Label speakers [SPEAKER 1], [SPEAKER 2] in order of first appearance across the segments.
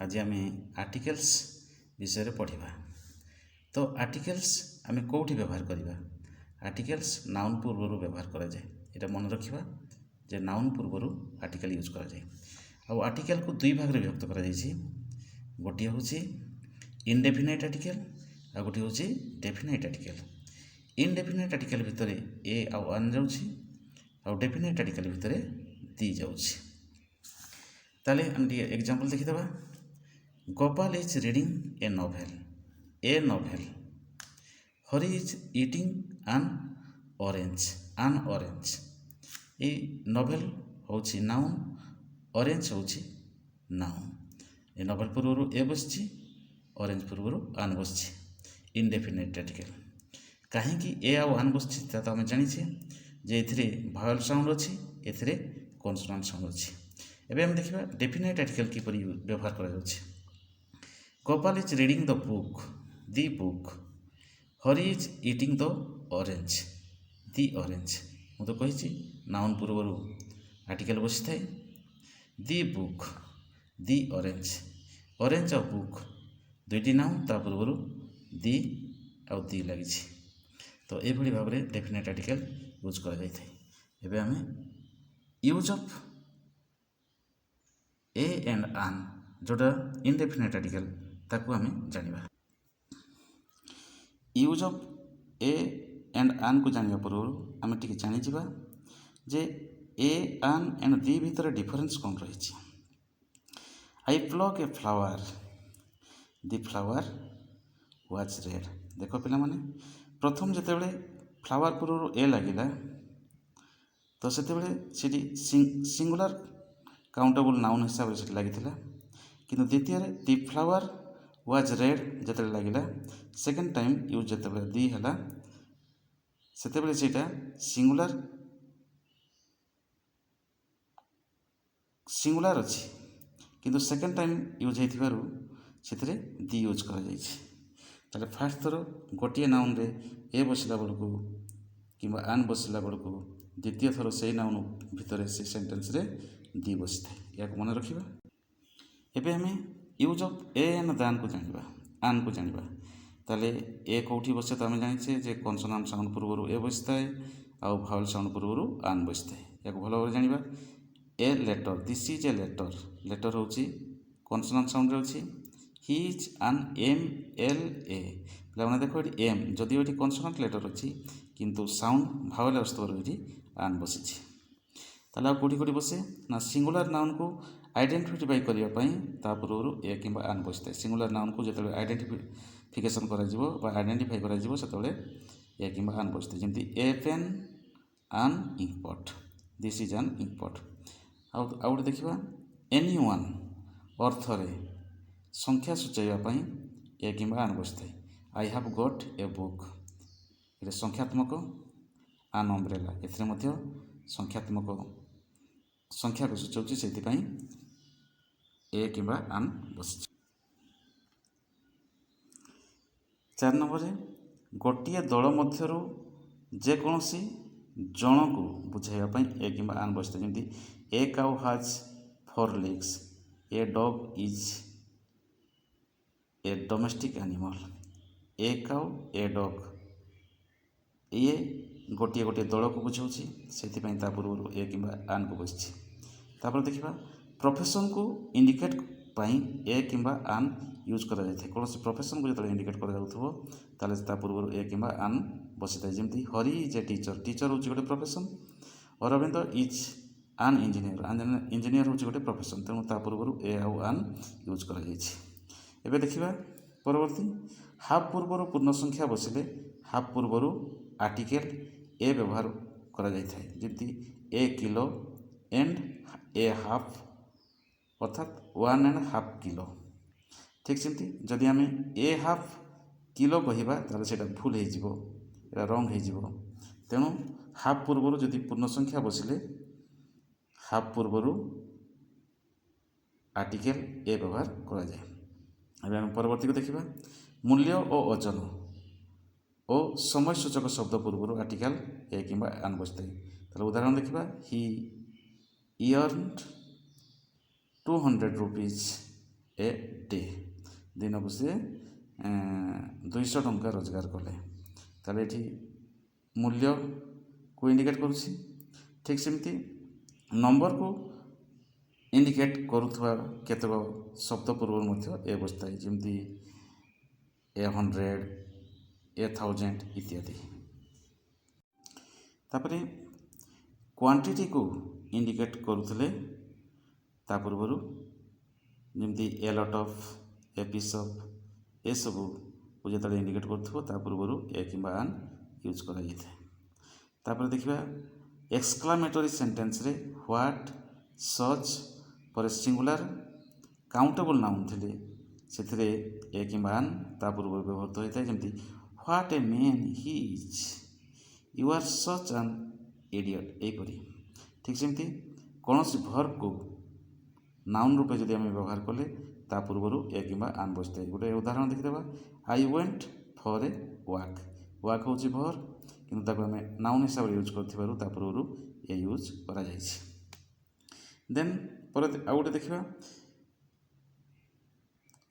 [SPEAKER 1] आज आम आर्टिकल्स विषय पढ़ा। तो आर्टिकल्स आम कौटी व्यवहार करवा? आर्टिकल्स नाउन पूर्वर व्यवहार करा जाए, ये मन रखा जे नाउन पूर्वर आर्टिकल यूज करा जाए। आउ आर्टिकल को दुई भाग में विभक्त करा जाइछि। गोटे हूँ इनडेफिनाइट आर्टिकल आ गोटे हूँ डेफिनाइट आर्टिकल। इनडेफिनाइट आर्टिकल भितर ए आउ आन जाउछि, आउ डेफिनाइट आर्टिकल भितर दी जाउछि। ताले हम टी एग्जांपल देखिदबा। Gopal is reading a novel. A novel. Hari is eating an orange. An orange. ये नोवेल होछि नाउन, ऑरेंज होछि नाउन। ये नोवेल पूर्वर ए बसछि, ऑरेंज पूर्वर आन बसछि। इनडेफिनाइट आर्टिकल कहीं ए आउ आन बसछि तो आम जानिछे जे एथिरे भावेल साउंड अछि, एथिरे कॉन्सोनेंट साउंड अछि। एबे हम देखिबा डेफिनाइट आर्टिकल किपरि व्यवहार करा जाउछि। Gopal is reading the book. The book. Hari is eating the orange. The orange. मु तो कहिछि नाउन पूर्वर आर्टिकल बसि थाए। The book. The orange. Orange और बुक दुईटी नाउन, ता पूर्वर दी आउ दी लगी। तो ये भाव में डेफिनाइट आर्टिकल यूज करा जाय थाए। एबे हमें यूज ऑफ ए एंड आन जोटा इनडेफिनाइट आर्टिकल ताकू हमें जानिबा। यूज ऑफ ए एंड आन को जानिबा पूर्व आम टिके जानी जिबा जे ए आन एंड दी भीतर डिफरेंस कौन रही। I pluck a flower. The flower was red. देख पिला माने प्रथम जितेबाला फ्लावर पूर्व ए लगिला तो से सिंगुलर काउंटेबल नाउन हिसाब से लगी। किंतु द्वितीय दी फ्लावर वाज रेड जिते लगिला सेकेंड टाइम यूज जिते दी है से सिंगुलर अच्छी, किंतु सेकेंड टाइम यूज होते दी यूज कर। फास्ट थर गोटे नाउन रे ए बसला बेलू कि आन बसला बेलू द्वितीय थर से नाउन भितर से सेंटेंस रे दी बसी था। या मन रखा। एबे हमें यूज ऑफ ए एंड आन को जानिबा, आन को जानिबा। ताले ए कौटी बसे तो आम जानिछे जे कॉन्सोनेंट साउंड पूर्वर ए बसी थाए आउ भावेल साउंड पूर्वर आन बसी थाए। या भल भाव जानिबा। A letter. This is a letter. Letter होची कॉन्सोनेंट साउंड रे अछि। He is an M L A. पे देखो ये एम जदिव ये कॉन्सोनेंट लेटर अच्छी किंतु साउंड भावेल अस्तवर ये आन बसी। ताला कौटी कौटी बसे ना सिंगुलर नाउन को आइडेंटिफाई करने पूर्व ए कि आन बसी थाए। सिंगुलर नाउन को जो आइडेंटिफिकेशन आइडेंटिफाई कर ए कि आन बसी थाए। जमी ए पेन आन इंकपट। दिस इज आन इंकपट। आउ देखा एनी वन अर्थ रे संख्या सूचाइवाई ए कि आन बसी थाए। I have got a book. ये संख्यात्मक आन अम्ब्रेला ए संख्यात्मक संख्या को सूचाऊँ से ए कि आन बसी। 4 नंबर गोटे दल मध्य जेकोसी जन को बुझाइवाई ए कि आन बसी। जमी a cow has 4 legs। A dog is a domestic animal. A cow a dog ये गोटे गोटे दल को बुझाऊँ से पूर्व ए कि आन को बसी। देखा प्रोफेशन को इंडिकेट पाई ए कि आन यूज करा जाए। कौन से प्रोफेशन को जो इंडिकेट कर पूर्व ए कि आन बसी था। जमी Hari is a teacher. Teacher हूँ गोटे प्रोफेशन। अरविंद इज आन इंजीनियर। इंजीनियर हूँ गोटे प्रोफेशन। तेणु पूर्व ए आउ आन यूज कर। देखा परवर्ती हाफ पूर्वर पूर्ण संख्या बसिले हाफ पूर्वर आर्टिकल ए व्यवहार करा जाय थाए। जमी ए किलो एंड ए हाफ अर्थात 1.5 किलो। ठीक सेमती जदि आम ए हाफ किलो कहवा ताले सेटा भूल हो रंग हो। तेणु हाफ पूर्वर जदि पूर्ण संख्या बसिले हाफ पूर्वर आर्टिकल ए व्यवहार करा जाए। अबे हम परवर्ती को देखा मूल्य और ओजन और समय सूचक शब्द पूर्व आर्टिकल ए कि आन बसी थाए। उदाहरण देखा ही earned 200 rupees ଏ ଡେ, ଦିନକୁ ସେ 200 ଟଙ୍କା ରୋଜଗାର କଲେ। ତାହେଲେ ଏଠି ମୂଲ୍ୟକୁ ଇଣ୍ଡିକେଟ୍ କରୁଛି। ଠିକ୍ ସେମିତି ନମ୍ବରକୁ ଇଣ୍ଡିକେଟ୍ କରୁଥିବା କେତେକ ଶବ୍ଦ ପୂର୍ବରୁ ମଧ୍ୟ ଏ ବସିଥାଏ, ଯେମିତି 100, 1000 ଇତ୍ୟାଦି। ତାପରେ କ୍ୱାଣ୍ଟିଟିକୁ ଇଣ୍ଡିକେଟ୍ କରୁଥିଲେ ପୂର୍ବରୁ, ଯେମିତି a lot of, a piece of, ଏସବୁକୁ ଯେତେବେଳେ ଇଣ୍ଡିକେଟ୍ କରୁଥିବ ତା ପୂର୍ବରୁ ଏ କିମ୍ବା ଆନ୍ ୟୁଜ୍ କରାଯାଇଥାଏ। ତାପରେ ଦେଖିବା ଏକ୍ସକ୍ଲାମେଟୋରୀ ସେଣ୍ଟେନ୍ସରେ ହ୍ୱାଟ୍, ସଚ୍ ପରେ ସିଙ୍ଗୁଲାର କାଉଣ୍ଟେବଲ୍ ନାଉନ୍ ଥିଲେ ସେଥିରେ ଏ କିମ୍ବା ଆନ୍ ତା ପୂର୍ବରୁ ବ୍ୟବହୃତ ହୋଇଥାଏ, ଯେମିତି what a man he is, you are such an idiot, ଏହିପରି। ଠିକ୍ ସେମିତି କୌଣସି ଭର୍ବକୁ ନାଉନ୍ ରୂପେ ଯଦି ଆମେ ବ୍ୟବହାର କଲେ ତା ପୂର୍ବରୁ ଏ କିମ୍ବା ଆନ୍ ବସିଥାଏ। ଗୋଟେ ଉଦାହରଣ ଦେଖିଦେବା, I went for a walk. Walk ହେଉଛି ଭର୍ବ, କିନ୍ତୁ ତାକୁ ଆମେ ନାଉନ୍ ହିସାବରେ ୟୁଜ୍ କରିଥିବାରୁ ତା ପୂର୍ବରୁ ଏ ୟୁଜ୍ କରାଯାଇଛି। ଦେନ୍ ପରେ ଆଉ ଗୋଟେ ଦେଖିବା,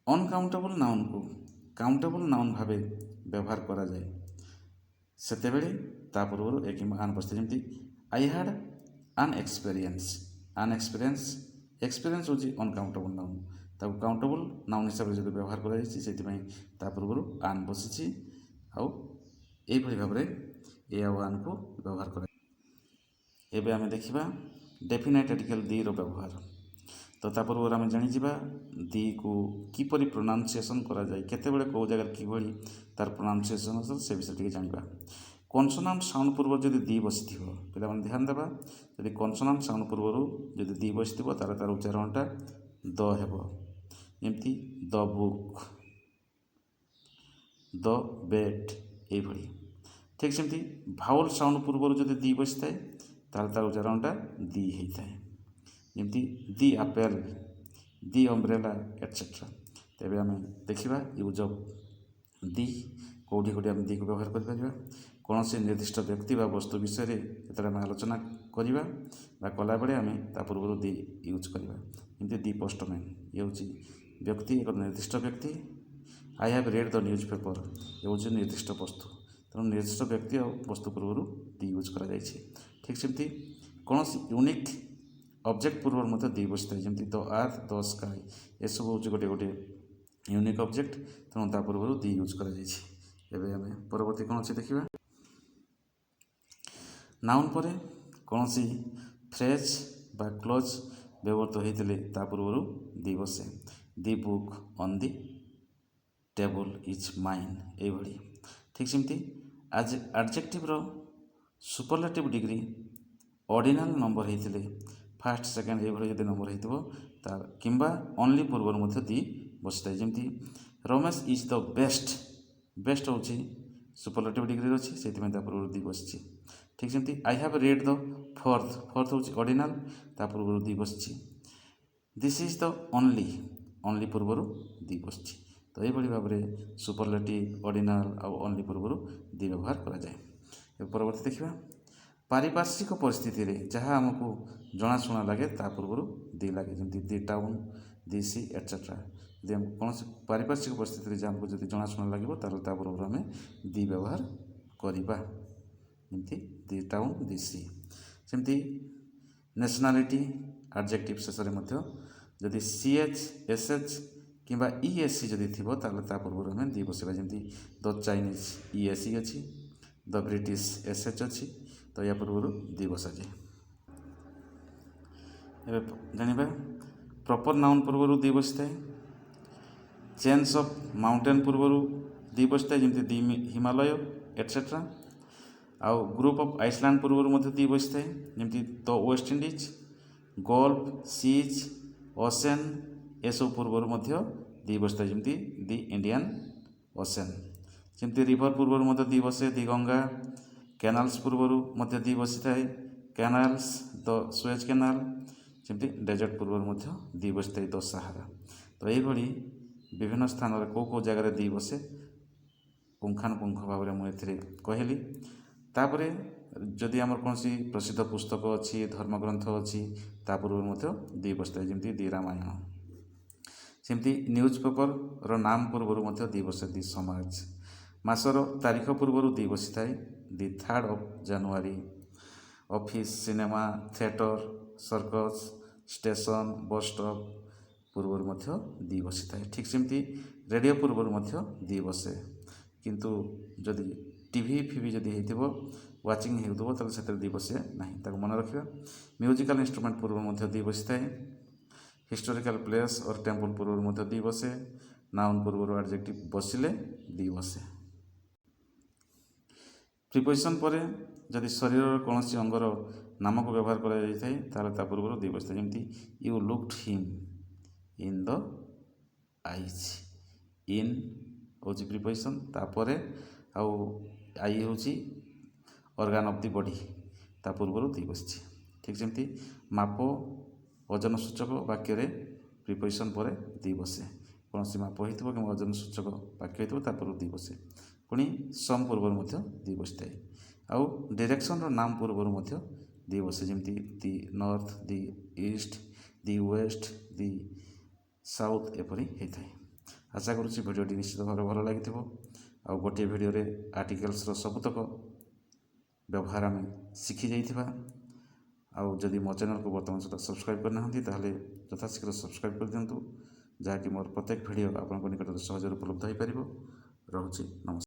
[SPEAKER 1] ଅନକାଉଣ୍ଟେବଲ୍ ନାଉନ୍କୁ କାଉଣ୍ଟେବଲ୍ ନାଉନ୍ ଭାବେ ବ୍ୟବହାର କରାଯାଏ ସେତେବେଳେ ତା ପୂର୍ବରୁ ଏ କିମ୍ବା ଆନ୍ ବସିଥାଏ, ଯେମିତି ଆଇ ହ୍ୟାଡ୍ ଆନ୍ ଏକ୍ସପେରିଏନ୍ସ। ଆନ୍ ଏକ୍ସପେରିଏନ୍ସ ହେଉଛି ଅନକାଉଣ୍ଟେବଲ୍ ନାଉନ୍, ତାକୁ କାଉଣ୍ଟେବଲ୍ ନାଉନ୍ ହିସାବରେ ଯଦି ବ୍ୟବହାର କରାଯାଇଛି ସେଥିପାଇଁ ତା ପୂର୍ବରୁ ଆନ୍ ବସିଛି। ଆଉ ଏଇଭଳି ଭାବରେ ଏ ଆଉ ଆନ୍କୁ ବ୍ୟବହାର କରାଯାଏ। ଏବେ ଆମେ ଦେଖିବା ଡେଫିନାଇଟ୍ ଆର୍ଟିକଲ୍ ଦିର ବ୍ୟବହାର। ତ ତା ପୂର୍ବରୁ ଆମେ ଜାଣିଯିବା ଦିକୁ କିପରି ପ୍ରୋନାଉନ୍ସିଏସନ୍ କରାଯାଏ, କେତେବେଳେ କେଉଁ ଜାଗାରେ କିଭଳି ତାର ପ୍ରୋନାଉନ୍ସିଏସନ୍ ଅଛି ସେ ବିଷୟରେ ଟିକେ ଜାଣିବା। କନସୋନାଣ୍ଟ ସାଉଣ୍ଡ ପୂର୍ବରୁ ଯଦି ଦି ବସିଥିବ, ପିଲାମାନେ ଧ୍ୟାନ ଦେବା, ଯଦି କନସୋନାଣ୍ଟ ସାଉଣ୍ଡ ପୂର୍ବରୁ ଯଦି ଦି ବସିଥିବ ତାହେଲେ ତାର ଉଚ୍ଚାରଣଟା ଦ ହେବ, ଯେମିତି ଦ ବୁକ୍, ଦ ବେଟ୍, ଏଇଭଳି। ଠିକ୍ ସେମିତି ଭାୱେଲ୍ ସାଉଣ୍ଡ ପୂର୍ବରୁ ଯଦି ଦି ବସିଥାଏ ତାହେଲେ ତାର ଉଚ୍ଚାରଣଟା ଦି ହେଇଥାଏ, ଯେମିତି ଦି ଆପେଲ୍, ଦି ଅମ୍ବ୍ରେଲା ଏଟସେଟ୍ରା। ତେବେ ଆମେ ଦେଖିବା ୟୁଜ୍ ଅଫ୍ ଦି, କେଉଁଠି କେଉଁଠି ଆମେ ଦିକୁ ବ୍ୟବହାର କରିପାରିବା। କୌଣସି ନିର୍ଦ୍ଦିଷ୍ଟ ବ୍ୟକ୍ତି ବା ବସ୍ତୁ ବିଷୟରେ ଯେତେବେଳେ ଆମେ ଆଲୋଚନା କରିବା ବା କଲାବେଳେ ଆମେ ତା ପୂର୍ବରୁ ଦି ୟୁଜ୍ କରିବା, ଯେମିତି ଦି ପୋଷ୍ଟମ୍ୟାନ୍, ଇଏ ହେଉଛି ବ୍ୟକ୍ତି, ଏକ ନିର୍ଦ୍ଦିଷ୍ଟ ବ୍ୟକ୍ତି। I have read the news paper, ଏ ହେଉଛି ନିର୍ଦ୍ଦିଷ୍ଟ ବସ୍ତୁ, ତେଣୁ ନିର୍ଦ୍ଦିଷ୍ଟ ବ୍ୟକ୍ତି ଆଉ ବସ୍ତୁ ପୂର୍ବରୁ ଦି ୟୁଜ୍ କରାଯାଇଛି। ଠିକ୍ ସେମିତି କୌଣସି ୟୁନିକ୍ ଅବଜେକ୍ଟ ପୂର୍ବରୁ ମଧ୍ୟ ଦି ବସିଥାଏ, ଯେମିତି ଦ ଆର୍ଥ, ଦ ସ୍କାଏ, ଏସବୁ ହେଉଛି ଗୋଟିଏ ଗୋଟିଏ ୟୁନିକ୍ ଅବଜେକ୍ଟ, ତେଣୁ ତା ପୂର୍ବରୁ ଦି ୟୁଜ୍ କରାଯାଇଛି। ଏବେ ଆମେ ପରବର୍ତ୍ତୀ କ'ଣ ଅଛି ଦେଖିବା। ନାଉନ୍ ପରେ କୌଣସି ଫ୍ରେଜ୍ ବା କ୍ଲୋଜ୍ ବ୍ୟବହୃତ ହୋଇଥିଲେ ତା ପୂର୍ବରୁ ଦି ବସେ, the book on the table is mine, ଏଇଭଳି। ଠିକ୍ ସେମିତି ଆଡଜେକ୍ଟିଭ୍ର ସୁପରଲାଟିଭ୍ ଡିଗ୍ରୀ ଅର୍ଡ଼ିନାଲ୍ ନମ୍ବର ହେଇଥିଲେ, ଫାର୍ଷ୍ଟ ସେକେଣ୍ଡ ଏଇଭଳି ଯଦି ନମ୍ବର ହେଇଥିବ ତା କିମ୍ବା ଅନଲି ପୂର୍ବରୁ ମଧ୍ୟ ଦି ବସିଥାଏ, ଯେମିତି Ramesh is the best, best ହେଉଛି ସୁପରଲାଟିଭ୍ ଡିଗ୍ରୀରେ ଅଛି, ସେଥିପାଇଁ ତା ପୂର୍ବରୁ ଦି ବସିଛି। ଠିକ୍ ସେମିତି I have read the fourth, fourth ହେଉଛି ଅର୍ଡ଼ିନାଲ୍, ତା ପୂର୍ବରୁ ଦି ବସିଛି। This is the only, only ପୂର୍ବରୁ ଦି ବସିଛି। ତ ଏହିଭଳି ଭାବରେ ସୁପରଲାଟିଭ୍, ଅର୍ଡ଼ିନାଲ୍ ଆଉ ଅନଲି ପୂର୍ବରୁ ଦି ବ୍ୟବହାର କରାଯାଏ। ଏବେ ପରବର୍ତ୍ତୀ ଦେଖିବା, ପାରିପାର୍ଶ୍ୱିକ ପରିସ୍ଥିତିରେ ଯାହା ଆମକୁ ଜଣାଶୁଣା ଲାଗେ ତା ପୂର୍ବରୁ ଦି ଲାଗେ, ଯେମିତି ଦି ଟାଉନ୍, ଦି ସି ଏଟସେଟ୍ରା। ଯଦି ଆମକୁ କୌଣସି ପାରିପାର୍ଶ୍ୱିକ ପରିସ୍ଥିତିରେ ଯାହା ଆମକୁ ଯଦି ଜଣାଶୁଣା ଲାଗିବ ତାହେଲେ ତା ପୂର୍ବରୁ ଆମେ ଦି ବ୍ୟବହାର କରିବା, ଯେମିତି ଦି ଟାଉନ୍, ଦି ସି। ସେମିତି ନ୍ୟାସନାଲିଟି ଆଡଜେକ୍ଟିଭ୍ ଶେଷରେ ମଧ୍ୟ ଯଦି ସି ଏଚ୍, ଏସ୍ ଏଚ୍ କିମ୍ବା ଇ ଏସ୍ ସି ଯଦି ଥିବ ତାହେଲେ ତା ପୂର୍ବରୁ ଆମେ ଦି ବସାଇବା, ଯେମିତି ଦ ଚାଇନିଜ୍, ଇ ଏସ୍ ସି ଅଛି, ଦ ବ୍ରିଟିଶ୍, ଏସ୍ ଏଚ୍ ଅଛି, ତ ୟା ପୂର୍ବରୁ ଦି ବସାଯାଏ। ଏବେ ଜାଣିବା ପ୍ରପର୍ ନାଉନ୍ ପୂର୍ବରୁ ଦି ବସିଥାଏ, ଚେନ୍ସ ଅଫ୍ ମାଉଣ୍ଟେନ୍ ପୂର୍ବରୁ ଦି ବସିଥାଏ, ଯେମିତି ଦି ହିମାଲୟ ଏଟସେଟ୍ରା। ଆଉ ଗ୍ରୁପ୍ ଅଫ୍ ଆଇସଲ୍ୟାଣ୍ଡ ପୂର୍ବରୁ ମଧ୍ୟ ଦି ବସିଥାଏ, ଯେମିତି the West Indies, gulf, seas, ocean, ଏସବୁ ପୂର୍ବରୁ ମଧ୍ୟ ଦି ବସିଥାଏ, ଯେମିତି ଦି ଇଣ୍ଡିଆନ୍ ଓସେନ୍। ଯେମିତି ରିଭର ପୂର୍ବରୁ ମଧ୍ୟ ଦି ବସେ, ଦି ଗଙ୍ଗା। କେନାଲ୍ସ ପୂର୍ବରୁ ମଧ୍ୟ ଦି ବସିଥାଏ, କେନାଲ୍ସ, ଦ ସୁଏଜ୍ କେନାଲ୍। ଯେମିତି ଡେଜର୍ଟ ପୂର୍ବରୁ ମଧ୍ୟ ଦି ବସିଥାଏ, ଦ ସାହାରା। ତ ଏହିଭଳି ବିଭିନ୍ନ ସ୍ଥାନରେ କେଉଁ କେଉଁ ଜାଗାରେ ଦି ବସେ ପୁଙ୍ଖାନୁପୁଙ୍ଖ ଭାବରେ ମୁଁ ଏଥିରେ କହିଲି। ତାପରେ ଯଦି ଆମର କୌଣସି ପ୍ରସିଦ୍ଧ ପୁସ୍ତକ ଅଛି, ଧର୍ମଗ୍ରନ୍ଥ ଅଛି, ତା ପୂର୍ବରୁ ମଧ୍ୟ ଦି ବସିଥାଏ, ଯେମିତି ଦି ରାମାୟଣ। ସେମିତି ନ୍ୟୁଜ୍ ପେପରର ନାମ ପୂର୍ବରୁ ମଧ୍ୟ ଦି ବସେ ଦି ସମାଜ। ମାସର ତାରିଖ ପୂର୍ବରୁ ଦି ବସିଥାଏ ଦି 3rd of January। Office, cinema, theatre, circus, station, bus stop ପୂର୍ବରୁ ମଧ୍ୟ ଦି ବସିଥାଏ। ଠିକ୍ ସେମିତି ରେଡ଼ିଓ ପୂର୍ବରୁ ମଧ୍ୟ ଦି ବସେ। କିନ୍ତୁ ଯଦି ଟିଭି ଫିଭି ଯଦି ହେଇଥିବ, ୱାଚିଂ ହେଉଥିବ, ତାହେଲେ ସେଥିରେ ଦି ବସେ ନାହିଁ, ତାକୁ ମନେ ରଖିବା। ମ୍ୟୁଜିକାଲ ଇନଷ୍ଟ୍ରୁମେଣ୍ଟ ପୂର୍ବରୁ ମଧ୍ୟ ଦି ବସିଥାଏ। ହିଷ୍ଟୋରିକାଲ ପ୍ଲେସ୍ ଅର୍ ଟେମ୍ପଲ ପୂର୍ବରୁ ମଧ୍ୟ ଦି ବସେ। ନାଉନ୍ ପୂର୍ବରୁ ଆଡଜେକ୍ଟିଭ ବସିଲେ ଦି ବସେ। ପ୍ରିପୋଜିସନ୍ ପରେ ଯଦି ଶରୀରର କୌଣସି ଅଙ୍ଗର ନାମକୁ ବ୍ୟବହାର କରାଯାଇଥାଏ ତାହେଲେ ତା ପୂର୍ବରୁ ଦି ବସିଥାଏ। ଯେମିତି you looked him in the eyes. In ହେଉଛି ପ୍ରିପୋଜିସନ୍, ତାପରେ ଆଉ ଆଇ ହେଉଛି ଅର୍ଗାନ୍ ଅଫ୍ ଦି ବଡି, ତା ପୂର୍ବରୁ ଦି ବସିଛି। ଠିକ୍ ସେମିତି ମାପ ଓଜନ ସୂଚକ ବାକ୍ୟରେ ପ୍ରିପୋଜିସନ୍ ପରେ ଦି ବସେ। କୌଣସି ମାପ ହେଇଥିବ କିମ୍ବା ଓଜନ ସୂଚକ ବାକ୍ୟ ହେଇଥିବ ତା ପୂର୍ବରୁ ଦି ବସେ। ପୁଣି ସମ୍ ପୂର୍ବରୁ ମଧ୍ୟ ଦି ବସିଥାଏ। ଆଉ ଡିରେକ୍ସନର ନାମ ପୂର୍ବରୁ ମଧ୍ୟ ଦି ବସେ। ଯେମିତି ଦି ନର୍ଥ, ଦି ଇଷ୍ଟ, ଦି ୱେଷ୍ଟ, ଦି ସାଉଥ୍ ଏପରି ହେଇଥାଏ। ଆଶା କରୁଛି ଭିଡ଼ିଓଟି ନିଶ୍ଚିତ ଭାବରେ ଭଲ ଲାଗିଥିବ। ଆଉ ଗୋଟିଏ ଭିଡ଼ିଓରେ ଆର୍ଟିକଲ୍ସର ସବୁତକ ବ୍ୟବହାର ଆମେ ଶିଖି ଯାଇଥିବା। ଆଉ ଯଦି ମୋ ଚ୍ୟାନେଲକୁ ବର୍ତ୍ତମାନ ସୁଦ୍ଧା ସବସ୍କ୍ରାଇବ୍ କରିନାହାନ୍ତି ତାହେଲେ ଯଥାଶୀଘ୍ର ସବସ୍କ୍ରାଇବ୍ କରିଦିଅନ୍ତୁ, ଯାହାକି ମୋର ପ୍ରତ୍ୟେକ ଭିଡ଼ିଓ ଆପଣଙ୍କ ନିକଟରେ ସହଜରେ ଉପଲବ୍ଧ ହୋଇପାରିବ। ରହୁଛି, ନମସ୍କାର।